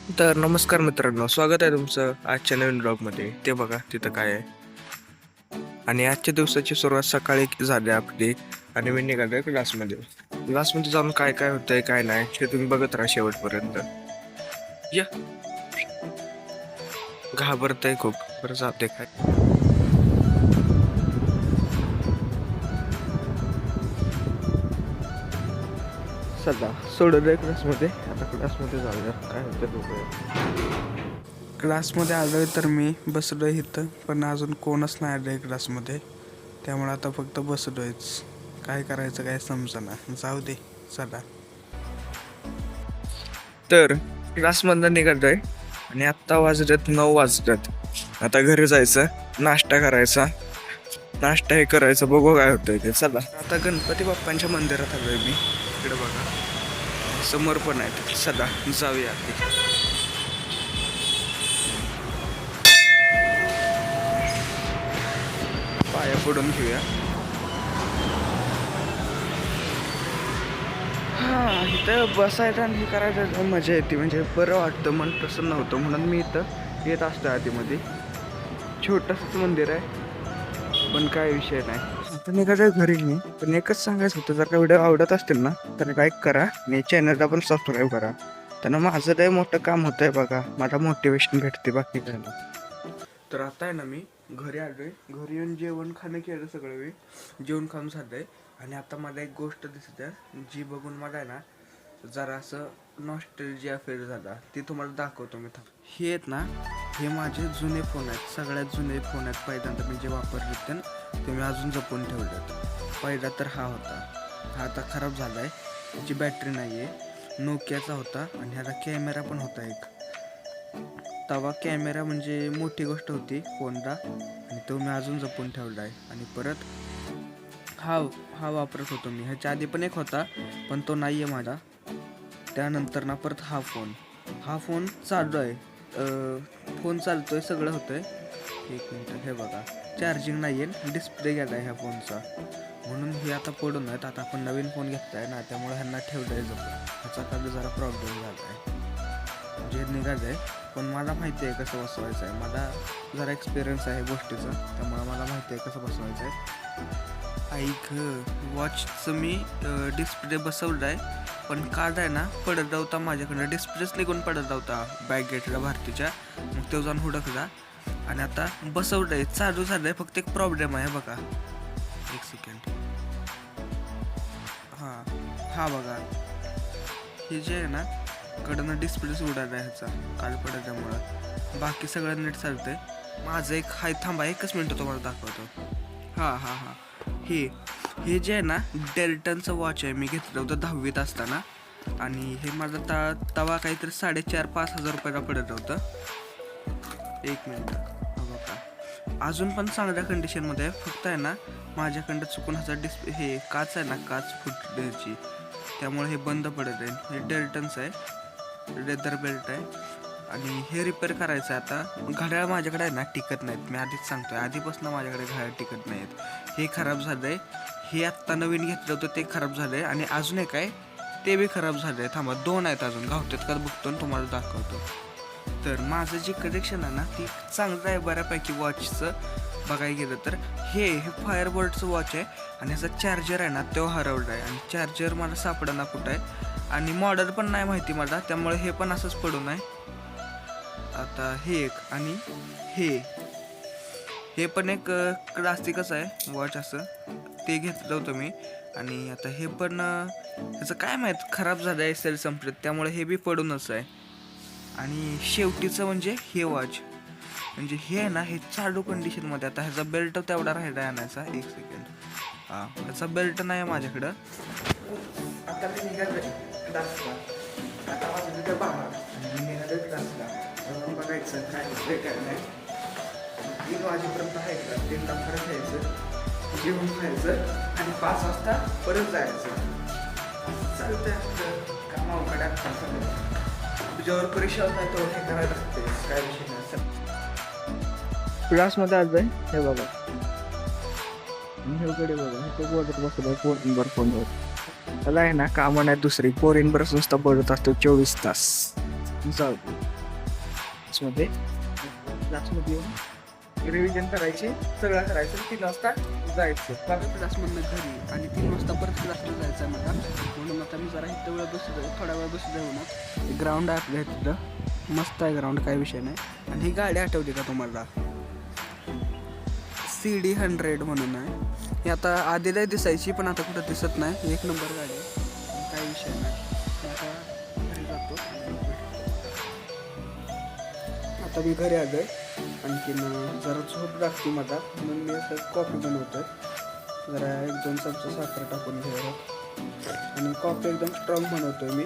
तर नमस्कार मित्रांनो, स्वागत आहे तुमचं आजच्या नवीन ब्लॉगमध्ये. ते बघा तिथं काय आहे. आणि आजच्या दिवसाची सुरुवात सकाळी झाली आपली आणि मी निघालोय क्लासमध्ये जाऊन काय काय होतंय काय नाही ते तुम्ही बघत राहा शेवटपर्यंत. या घाबरतंय खूप. बरं जाते काय सध्या सोडलंय क्लासमध्ये. आता क्लासमध्ये जाऊया काय होतं बघूया. क्लासमध्ये आलोय तर मी बसलोय इथं, पण अजून कोणच नाही आलंय क्लासमध्ये, त्यामुळे आता फक्त बसलोयच. काय करायचं काय समजना. जाऊ दे चला. तर क्लासमधनं निघालोय आणि आत्ता वाजलेत 9 वाजलेत. आता घरी जायचं, नाश्ता करायचा. नाश्ता हे करायचं, बघू काय होतंय ते. चला आता गणपती बाप्पांच्या मंदिरात आलोय मी. इकडे बघा समोर पण आहेत. चला जाऊया आधी. पाया पडून घेऊया. हा, इथं बसायचं आणि हे करायचं मजा येते, म्हणजे बरं वाटतं, मन प्रसन्न होतं. म्हणून मी इथं येत असतो आधीमध्ये. छोटंसंच मंदिर आहे पण काय विषय नाही. आता निघायचं घरी मी. पण एकच सांगायचं होतं, जर का व्हिडिओ आवडत असतील ना तर लाईक करा आणि चॅनलला पण सबस्क्राईब करा. त्यांना माझं लय मोठं काम होतंय बघा, मला मोटिवेशन भेटते, बाकी काय नाही. तर आता आहे ना मी घरी आलोय. घरी येऊन जेवण खाणं केलं सगळं. मी जेवण खाऊन झालंय आणि आता मला एक गोष्ट दिसते जी बघून मला आहे ना जरा असं नॉस्टॅल्जिया फील झाला. ती तुम्हाला दाखवतो मी. हे आहेत ना, हे माझे जुने फोन आहेत, सगळ्यात जुने फोन आहेत. पहिल्यांदा मी जे वापरले ते मी अजून जपून ठेवलेत. पहिला तर हा होता, हा आता खराब झाला आहे, त्याची बॅटरी नाही आहे. नोकियाचा होता आणि ह्याला कॅमेरा पण होता एक. तवा कॅमेरा म्हणजे मोठी गोष्ट होती फोनला, आणि तो मी अजून जपून ठेवला आहे. आणि परत हा वापरत होतो मी. ह्याच्या आधी पण एक होता पण तो नाही आहे माझा. त्यानंतर ना परत हा फोन चालू आहे. फोन चालतोय, सगळं होतंय. एक मिनटं, हे बघा चार्जिंग नाही आहे, डिस्प्ले गेला आहे ह्या फोनचा, म्हणून हे आता पडून आहेत. आता आपण नवीन फोन घेतला आहे ना, त्यामुळे ह्यांना ठेवलं आहे जपून. ह्याचा खाली जरा प्रॉब्लेम झाला आहे, म्हणजे निघालं आहे. पण मला माहिती आहे कसं बसवायचं आहे. मला जरा एक्सपिरियन्स आहे गोष्टीचा, त्यामुळे मला माहिती आहे कसं बसवायचं आहे. ऐक, वॉचचं मी डिस्प्ले बसवलं आहे, पण कार्ड आहे ना पडत होता माझ्याकडनं. डिस्प्लेच निघून पडत होता बॅक गेटला भारतीच्या. मग तो जाऊन हुडकला आणि आता बसवलं आहे, चालू झालं आहे. फक्त एक प्रॉब्लेम आहे बघा, एक सेकंड. हा बघा, हे जे आहे ना कडनं डिस्प्लेच उडाला आहे ह्याचा काल पडल्यामुळं. बाकी सगळं नीट चालतंय. माझं एक हाय, थांबा एकच मिनटं तुम्हाला दाखवतो. हां हे जे आहे ना डेल्टनचं वॉच आहे. मी घेतलं होतं 10वीत असताना, आणि हे माझं तवा काहीतरी 4,500-5,000 रुपयाला पडत होतं. एक मिनटं, बघा अजून पण चांगल्या कंडिशनमध्ये आहे. फक्त आहे ना माझ्याकडं चुकून ह्याचा डिस्प्ले, हे काच आहे ना, काच फुटल्याची, त्यामुळे हे बंद पडत आहे. हे डेल्टनचं आहे, लेदर बेल्ट आहे, आणि हे रिपेअर करायचं आहे. आता घड्याळ माझ्याकडे आहे ना टिकत नाहीत, मी आधीच सांगतोय, आधीपासून माझ्याकडे घड्याळ टिकत नाहीत. हे खराब झालं आहे. हे आत्ता नवीन घेतलं होतं ते खराब झालं आहे, आणि अजून एक आहे ते बी खराब झालं आहे. थांबा, 2 आहेत अजून, गावतात का बघतो आणि तुम्हाला दाखवतो. तर माझं जे कलेक्शन आहे ना ती चांगलं आहे बऱ्यापैकी वॉचचं बघायला गेलं तर. हे फायरबोल्टचं वॉच आहे, आणि ह्याचा चार्जर आहे ना तो हरवला आहे, आणि चार्जर मला सापडना कुठं आहे, आणि मॉडेल पण नाही माहिती मला, त्यामुळे हे पण असंच पडून आहे. आता हे एक, आणि हे पण एक क्लासिकच आहे वॉच असं, ते घेतलं होतं मी. आणि आता हे पण ह्याचं काय माहीत खराब झालं आहे, सेल संपलेत, त्यामुळे हे बी पडूनच आहे. आणि शेवटीचं म्हणजे हे वॉच, म्हणजे हे आहे ना हे चालू कंडिशनमध्ये. आता ह्याचा बेल्ट तेवढा राहिला आहे आणायचा. एक सेकंड, ह्याचा बेल्ट नाही आहे माझ्याकडं. आता मी निघालो क्लासला, आता माझं तिथं मी निघालो क्लासला. बघायचं काय होतं काय नाही. 3 वाजेपर्यंत आहे क्लास. 3ला परत यायचं, जेवण खायचं, आणि 5 वाजता परत जायचं. चालतंय आपलं कामाकडे. आता तुझ्यावर परीक्षा नाही तर हे करायला लागते, काय विषय नाही. क्लासमध्ये आज आहे, हे बघा हेकडे बघा, हे बोलत बसलो पोरींवर फोनवर. त्याला आहे ना कामं नाही दुसरी, पोरींवरच नुसता बोलत असतो 24 तास. जाऊ क्लासमध्ये येऊन रिव्हिजन करायची, सगळं करायचं, 3 वाजता जायचं परत क्लासमधनं घरी आणि 3 वाजता परत क्लासला जायचं आहे मला. म्हणून आता मी जरा इथं थोडा वेळ बसू जाऊ ना. ग्राउंड आहे आपल्या तिथं, मस्त आहे ग्राउंड, काही विषय नाही. आणि ही गाडी आठवते का तुम्हाला, CD 100 म्हणून आहे. ही आता आधीला दिसायची पण आता कुठं दिसत नाही. 1 नंबर गाडी आहे, काही विषय नाही. आता घरी जातो. आता मी घरी आलोय. आणखीन जरा झोप लागते मला, म्हणून मी असं कॉफी बनवतोय. जरा 1-2 चमचे साखर टाकून घ्यायला आणि कॉफी एकदम स्ट्रॉंग बनवतोय मी,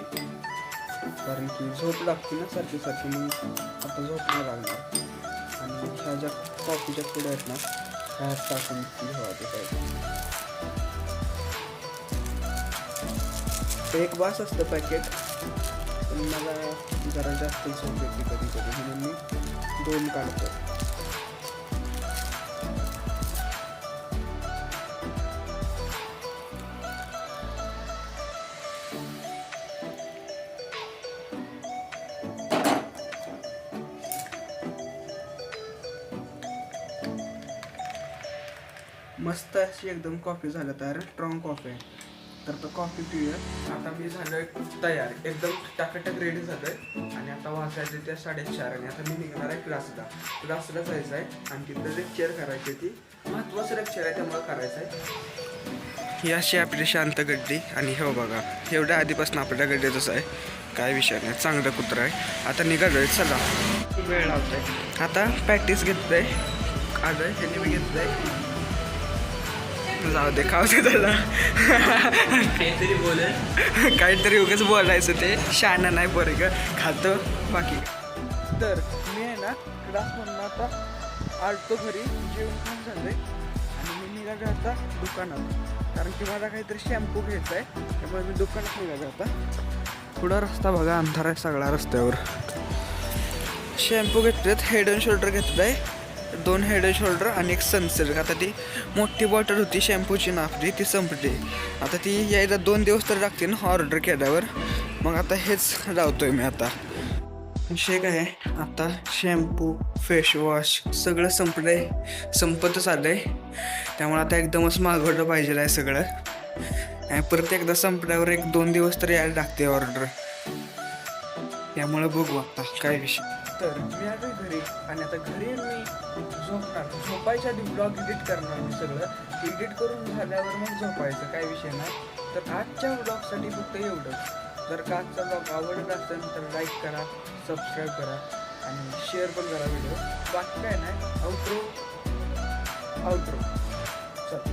कारण की झोप लागते ना सारखी सारखी, मग आता झोप नाही लागणार. आणि ह्या ज्या कॉफीच्या पुढे आहेत ना, ह्या टाकून घ्यावा ते एक बास असतं पॅकेट, पण मला जरा जास्त झोप येते कधी कधी, म्हणून मी 2 काढतो. मस्त अशी एकदम कॉफी झालं तयार, स्ट्रॉंग कॉफी आहे. तर तो कॉफी पिऊया. आता मी झालोय तयार, एकदम टाकाटक रेडी झालोय. आणि आता वाजायचे ते 4:30 आणि आता मी निघणार आहे क्लासला जायचं आहे. आणि तिथं लेक्चर करायची, ती महत्त्वाचं लेक्चर आहे, त्यामुळे करायचं आहे. ही अशी आपली शांत गड्डी. आणि हो बघा, एवढ्या आधीपासून आपल्या गड्डीतच आहे, काय विषय नाही, चांगलं कुत्रं आहे. आता निघालोय, चला वेळ लावतोय. आता प्रॅक्टिस घेतोय, आलोय ह्यांनी मी घेतलंय. जाऊ दे, खाऊ दे त्याला. काहीतरी उगाच बोलायचं, ते शहाणं नाही बरं का, खातो बाकी. तर मी आहे ना क्लासमधून आता आलतो घरी, जेवण पण झालंय आणि मी निघालो आता दुकानात, कारण की मला काहीतरी शॅम्पू घ्यायचा आहे, त्यामुळे मी दुकानात निघालो आता. पुढं रस्ता बघा, अंधार आहे सगळा रस्त्यावर. शॅम्पू घेतलेत, हेड अँड शोल्डर घेतलं आहे, 2 हेड अँड शोल्डर आणि 1 सनसिल्क. आता ती मोठी बॉटल होती शॅम्पूची ना आपली, ती संपली. आता ती यायला 2 दिवस तर लागते ना ऑर्डर केल्यावर, मग आता हेच लावतोय मी. आता विषय काय आहे, आता शॅम्पू फेसवॉश सगळं संपतच आलं आहे, त्यामुळे आता एकदमच मागवलं पाहिजे आहे सगळं. आणि परत एकदा संपल्यावर 1-2 दिवस तर यायला लागते ऑर्डर, त्यामुळे बघू आता काय विषय. तर मी आलो घरी आणि आता घरी मी झोपायच्या आधी ब्लॉग एडिट करणार. मी सगळं एडिट करून झाल्यावर मग झोपायचं, काय विषय नाही. तर आजच्या ब्लॉगसाठी फक्त एवढंच. जर का आजचा ब्लॉग आवडला असेल तर लाईक करा, सबस्क्राईब करा आणि शेअर पण करा व्हिडिओ. बाकी काय नाही, आउट्रो